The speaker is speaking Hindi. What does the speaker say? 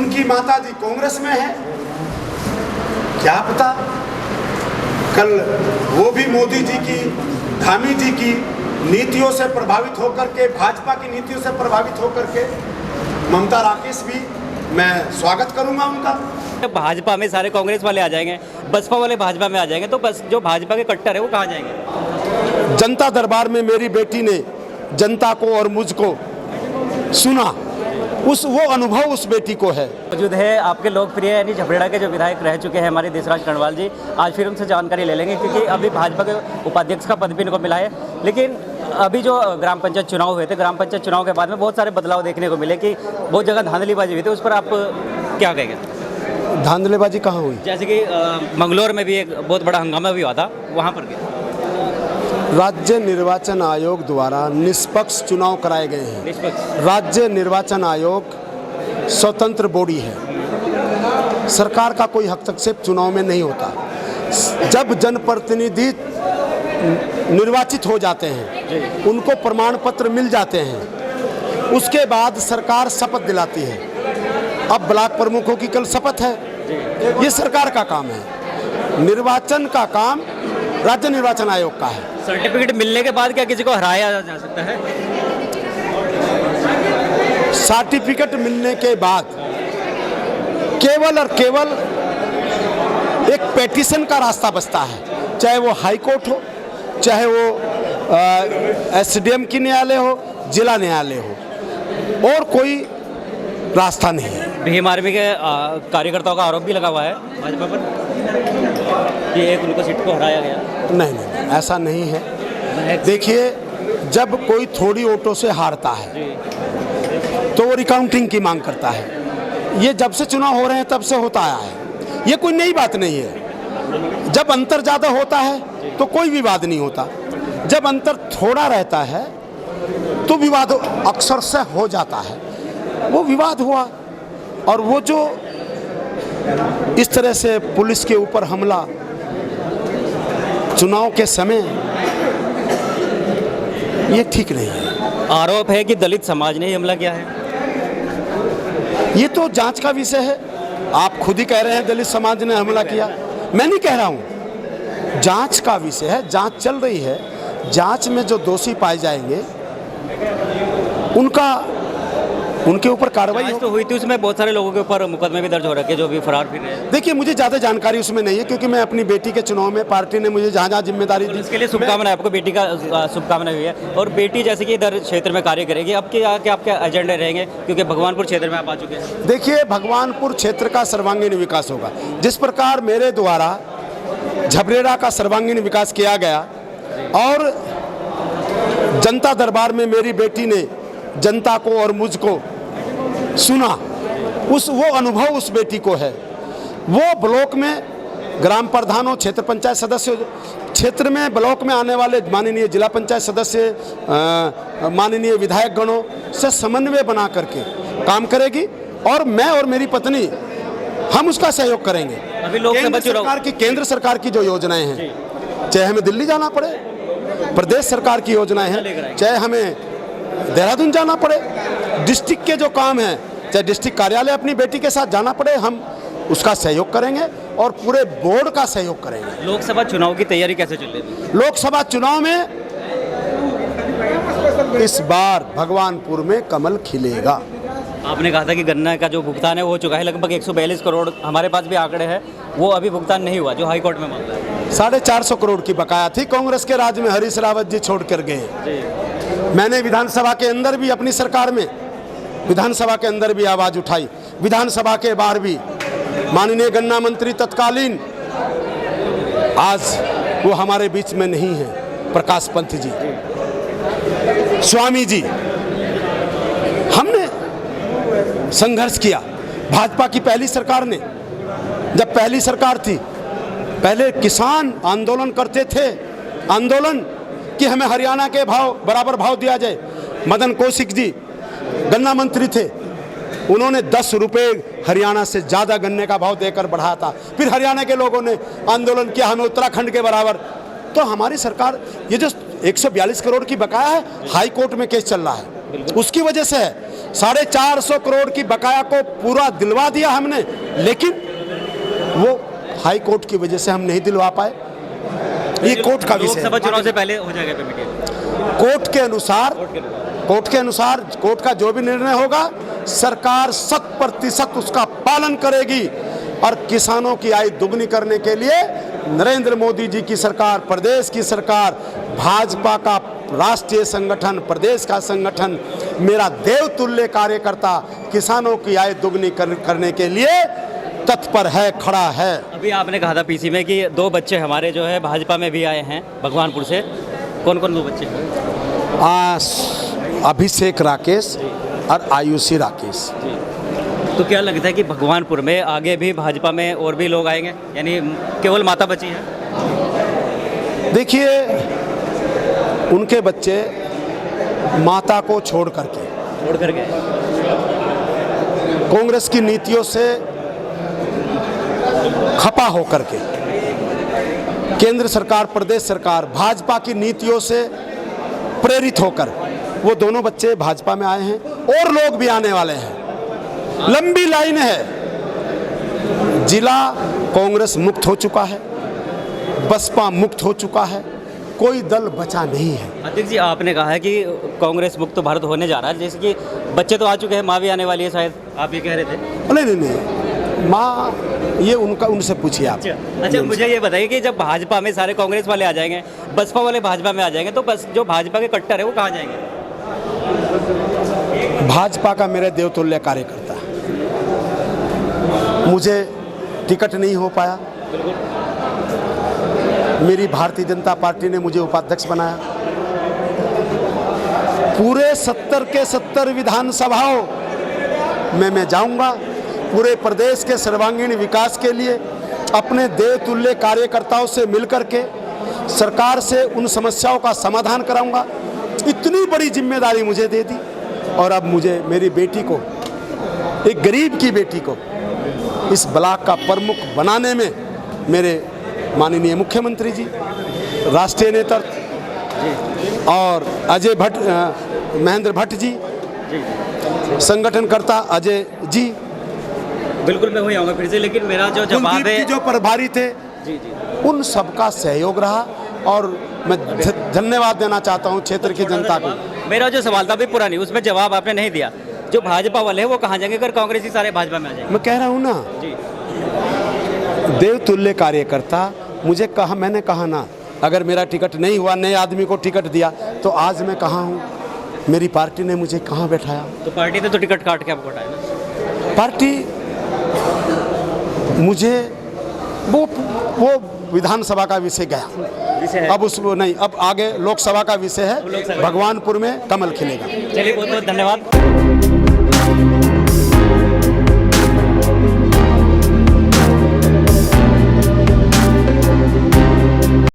उनकी माताजी कांग्रेस में है, क्या पता कल वो भी मोदी जी की, धामी जी की नीतियों से प्रभावित होकर के, भाजपा की नीतियों से प्रभावित होकर के, ममता राकेश भी, मैं स्वागत करूंगा उनका। भाजपा में सारे कांग्रेस वाले आ जाएंगे, बसपा वाले भाजपा में आ जाएंगे, तो बस जो भाजपा के कट्टर है वो कहाँ जाएंगे? जनता दरबार में मेरी बेटी ने जनता को और मुझको सुना, वो अनुभव उस बेटी को है। मौजूद है आपके लोकप्रिय यानी झबरेड़ा के जो विधायक रह चुके हैं हमारे देशराज कर्णवाल जी। आज फिर उनसे जानकारी ले लेंगे, क्योंकि अभी भाजपा के उपाध्यक्ष का पद भी इनको मिला है। लेकिन अभी जो ग्राम पंचायत चुनाव हुए थे, ग्राम पंचायत चुनाव के बाद में बहुत सारे बदलाव देखने को मिले कि बहुत जगह धांधलीबाजी हुई थी, उस पर आप क्या कहेंगे? धांधलीबाजी कहाँ हुई? जैसे कि मंगलौर में भी एक बहुत बड़ा हंगामा भी हुआ था, वहाँ पर क्या? राज्य निर्वाचन आयोग द्वारा निष्पक्ष चुनाव कराए गए हैं। निष्पक्ष? राज्य निर्वाचन आयोग स्वतंत्र बॉडी है, सरकार का कोई हस्तक्षेप चुनाव में नहीं होता। जब जनप्रतिनिधि निर्वाचित हो जाते हैं, उनको प्रमाण पत्र मिल जाते हैं, उसके बाद सरकार शपथ दिलाती है। अब ब्लॉक प्रमुखों की कल शपथ है, ये सरकार का काम है। निर्वाचन का काम राज्य निर्वाचन आयोग का है। सर्टिफिकेट मिलने के बाद क्या किसी को हराया जा सकता है? सर्टिफिकेट मिलने के बाद केवल और केवल एक पेटिशन का रास्ता बचता है, चाहे वो हाई कोर्ट हो, चाहे वो एसडीएम की न्यायालय हो, जिला न्यायालय हो, और कोई रास्ता नहीं है। भीम आर्मी के कार्यकर्ताओं का आरोप भी लगा हुआ है भाजपा पर कि एक उनको सीट को हराया गया। नहीं, ऐसा नहीं है। देखिए, जब कोई थोड़ी वोटों से हारता है तो वो रिकाउंटिंग की मांग करता है। ये जब से चुनाव हो रहे हैं तब से होता आया है, ये कोई नई बात नहीं है। जब अंतर ज़्यादा होता है तो कोई विवाद नहीं होता, जब अंतर थोड़ा रहता है तो विवाद अक्सर से हो जाता है। वो विवाद हुआ, और वो जो इस तरह से पुलिस के ऊपर हमला चुनाव के समय, ये ठीक नहीं है। आरोप है कि दलित समाज ने हमला किया है। ये तो जांच का विषय है। आप खुद ही कह रहे हैं दलित समाज ने हमला किया, मैं नहीं कह रहा हूँ, जांच का विषय है, जांच चल रही है। जांच में जो दोषी पाए जाएंगे उनके ऊपर कार्रवाई तो हुई थी, उसमें बहुत सारे लोगों के ऊपर मुकदमे भी दर्ज हो रखे जो भी फरार फिर रहे हैं। देखिए, मुझे ज़्यादा जानकारी उसमें नहीं है, क्योंकि मैं अपनी बेटी के चुनाव में पार्टी ने मुझे जहाँ जहाँ जिम्मेदारी दी, इसके लिए शुभकामनाएं आपको, बेटी का शुभकामनाएं हुई है। और बेटी जैसे कि इधर क्षेत्र में कार्य करेगी, अब क्या आपके एजेंडे रहेंगे, क्योंकि भगवानपुर क्षेत्र में आप आ चुके हैं? देखिए, भगवानपुर क्षेत्र का सर्वांगीण विकास होगा। जिस प्रकार मेरे द्वारा झबरेड़ा का सर्वांगीण विकास किया गया, और जनता दरबार में मेरी बेटी ने जनता को और मुझको सुना, वो अनुभव उस बेटी को है। वो ब्लॉक में ग्राम प्रधानों, क्षेत्र पंचायत सदस्य, क्षेत्र में ब्लॉक में आने वाले माननीय जिला पंचायत सदस्य, माननीय विधायक गणों से समन्वय बना करके काम करेगी, और मैं और मेरी पत्नी हम उसका सहयोग करेंगे। अभी केंद्र सरकार की जो योजनाएं हैं, चाहे हमें दिल्ली जाना पड़े, प्रदेश सरकार की योजनाएं हैं, चाहे हमें देहरादून जाना पड़े, डिस्ट्रिक्ट के जो काम हैं, चाहे डिस्ट्रिक्ट कार्यालय अपनी बेटी के साथ जाना पड़े, हम उसका सहयोग करेंगे और पूरे बोर्ड का सहयोग करेंगे। लोकसभा चुनाव की तैयारी कैसे चल रही है? लोकसभा चुनाव में इस बार भगवानपुर में कमल खिलेगा। आपने कहा था कि गन्ना का जो भुगतान है वो हो चुका है, लगभग 142 करोड़ हमारे पास भी आंकड़े हैं, वो अभी भुगतान नहीं हुआ जो हाई कोर्ट में मामला है। 450 करोड़ की बकाया थी, कांग्रेस के राज में हरीश रावत जी छोड़ कर गए। मैंने विधानसभा के अंदर भी, अपनी सरकार में विधानसभा के अंदर भी आवाज उठाई, विधानसभा के बाहर भी। माननीय गन्ना मंत्री तत्कालीन, आज वो हमारे बीच में नहीं है, प्रकाश पंत जी, स्वामी जी। हमने संघर्ष किया। भाजपा की पहली सरकार ने, जब पहली सरकार थी, पहले किसान आंदोलन करते थे, आंदोलन कि हमें हरियाणा के भाव बराबर भाव दिया जाए। मदन कौशिक जी गन्ना मंत्री थे, उन्होंने 10 रुपये हरियाणा से ज़्यादा गन्ने का भाव देकर बढ़ाया था। फिर हरियाणा के लोगों ने आंदोलन किया, हमें उत्तराखंड के बराबर। तो हमारी सरकार, ये जो 142 करोड़ की बकाया है, हाई कोर्ट में केस चल रहा है, उसकी वजह से है। 450 करोड़ की बकाया को पूरा दिलवा दिया हमने, लेकिन वो हाई कोर्ट की वजह से हम नहीं दिलवा पाए। ये कोर्ट का विषय है। लोकसभा चुनाव से पहले हो जाएगा पेमेंट। कोर्ट के अनुसार कोर्ट का जो भी निर्णय होगा सरकार 100% उसका पालन करेगी। और किसानों की आय दुगनी करने के लिए नरेंद्र मोदी जी की सरकार, प्रदेश की सरकार, भाजपा का राष्ट्रीय संगठन, प्रदेश का संगठन, मेरा देवतुल्य कार्यकर्ता किसानों की आय दुगनी करने के लिए तत्पर है, खड़ा है। अभी आपने कहा था पीसी में कि 2 बच्चे हमारे जो है भाजपा में भी आए हैं भगवानपुर से। कौन कौन 2 बच्चे हैं? अभिषेक राकेश और आयुषी राकेश। तो क्या लगता है कि भगवानपुर में आगे भी भाजपा में और भी लोग आएंगे, यानी केवल माता बची है? देखिए, उनके बच्चे माता को छोड़ करके कांग्रेस की नीतियों से खपा होकर के, केंद्र सरकार, प्रदेश सरकार, भाजपा की नीतियों से प्रेरित होकर वो दोनों बच्चे भाजपा में आए हैं और लोग भी आने वाले हैं। लंबी लाइन है। जिला कांग्रेस मुक्त हो चुका है, बसपा मुक्त हो चुका है, कोई दल बचा नहीं है। अध्यक्ष जी, आपने कहा है कि कांग्रेस मुक्त भारत होने जा रहा है, जैसे कि बच्चे तो आ चुके हैं, माँ भी आने वाली है शायद, आप ये कह रहे थे। नहीं, माँ ये उनसे पूछिए आप। अच्छा, मुझे ये बताइए कि जब भाजपा में सारे कांग्रेस वाले आ जाएंगे, बसपा वाले भाजपा में आ जाएंगे, तो बस जो भाजपा के कट्टर है वो कहाँ जाएंगे? भाजपा का मेरे देवतुल्य कार्यकर्ता, मुझे टिकट नहीं हो पाया, मेरी भारतीय जनता पार्टी ने मुझे उपाध्यक्ष बनाया। पूरे 70 के 70 विधानसभाओं में मैं जाऊंगा, पूरे प्रदेश के सर्वांगीण विकास के लिए अपने देवतुल्य कार्यकर्ताओं से मिलकर के सरकार से उन समस्याओं का समाधान कराऊंगा। इतनी बड़ी जिम्मेदारी मुझे दे दी और अब मुझे मेरी बेटी को, एक गरीब की बेटी को इस ब्लॉक का प्रमुख बनाने में मेरे माननीय मुख्यमंत्री जी, राष्ट्रीय नेतृत्व और अजय भट्ट, महेंद्र भट्ट जी, संगठनकर्ता अजय जी, बिल्कुल मैं वही आऊँगा फिर से, लेकिन मेरा जो जवाब है, जो प्रभारी थे जी, उन सबका सहयोग रहा और मैं धन्यवाद देना चाहता हूं क्षेत्र की जनता को। मेरा जो सवाल था अभी पुरानी, उसमें जवाब आपने नहीं दिया। जो भाजपा वाले हैं वो कहाँ जाएंगे अगर कांग्रेस ही सारे भाजपा में आ जाएंगे? मैं कह रहा हूं ना जी, देवतुल्य कार्यकर्ता, मुझे कहा, मैंने कहा ना, अगर मेरा टिकट नहीं हुआ, नए आदमी को टिकट दिया, तो आज मैं कहाँ हूँ? मेरी पार्टी ने मुझे कहाँ बैठाया? तो पार्टी ने तो टिकट काट के आपको हटाया ना। पार्टी मुझे वो विधानसभा का विषय गया, अब उसको नहीं, अब आगे लोकसभा का विषय है। भगवानपुर में कमल खिलेगा। चलिए, बहुत बहुत धन्यवाद।